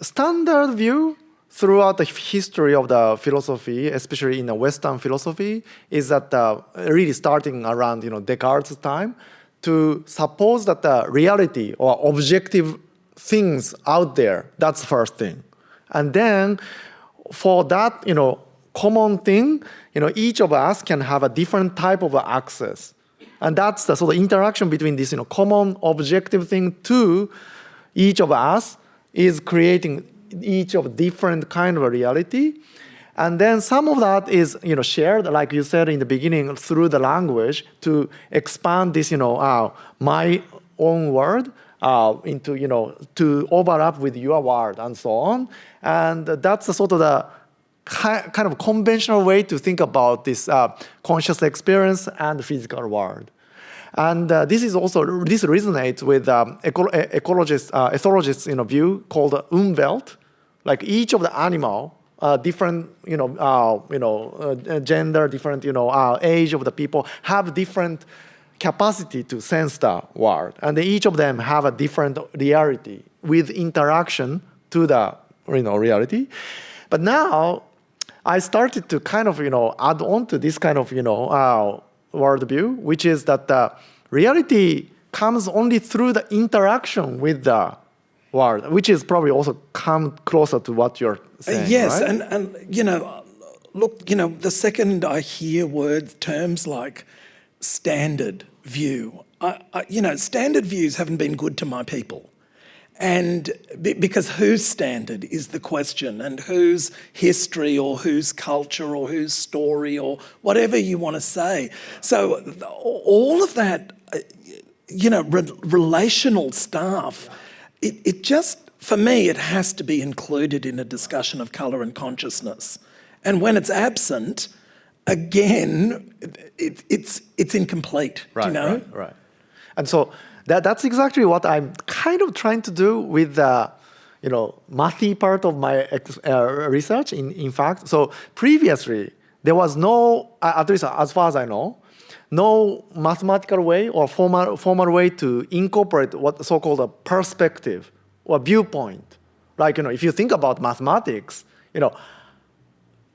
standard view throughout the history of the philosophy, especially in the Western philosophy, is that really starting around Descartes' time, to suppose that the reality or objective things out there, that's the first thing. And then for that common thing, each of us can have a different type of access. And that's the sort of interaction between this common objective thing to each of us is creating each of different kind of a reality. And then some of that is shared, like you said in the beginning, through the language to expand this my own word into to overlap with your word and so on. And that's the sort of the kind of conventional way to think about this conscious experience and the physical world. And this resonates with ethologists' view called Umwelt. Like each of the animal, different gender, different age of the people have different capacity to sense the world, and each of them have a different reality with interaction to the reality. But now I started to kind of add on to this kind of worldview, which is that the reality comes only through the interaction with the world, which is probably also come closer to what you're saying. Yes, right? and look, the second I hear terms like standard view, standard views haven't been good to my people. And because whose standard is the question, and whose history or whose culture or whose story or whatever you want to say. So all of that, relational stuff, it just, for me, it has to be included in a discussion of colour and consciousness. And when it's absent, again, it's incomplete. Right, do you know? Right. And so that's exactly what I'm kind of trying to do with the mathy part of my research. In fact, so previously there was no, at least as far as I know, no mathematical way or formal way to incorporate what so-called a perspective or viewpoint. Like if you think about mathematics,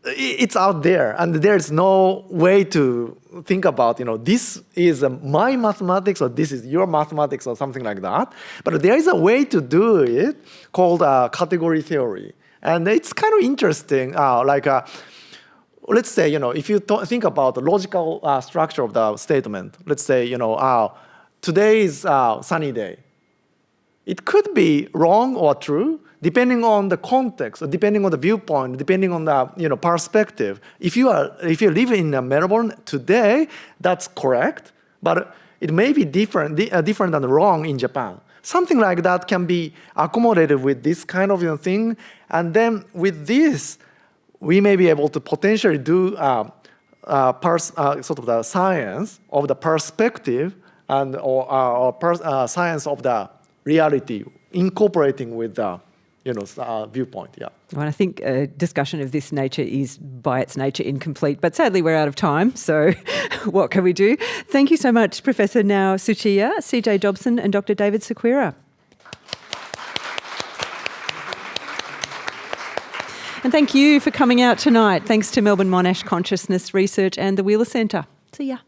it's out there, and there's no way to think about, this is my mathematics or this is your mathematics or something like that. But there is a way to do it called category theory. And it's kind of interesting. Let's say, if you think about the logical structure of the statement, let's say, today is a sunny day. It could be wrong or true, depending on the context, or depending on the viewpoint, depending on the perspective. If you live in Melbourne today, that's correct, but it may be different than wrong in Japan. Something like that can be accommodated with this kind of thing, and then with this, we may be able to potentially do sort of the science of the perspective and science of the reality, incorporating with the viewpoint. Yeah. Well, I think a discussion of this nature is by its nature incomplete, but sadly we're out of time, so what can we do? Thank you so much, Professor Nao Tsuchiya, CJ Dobson and Dr. David Sequeira. And thank you for coming out tonight. Thanks to Melbourne Monash Consciousness Research and the Wheeler Centre. See ya.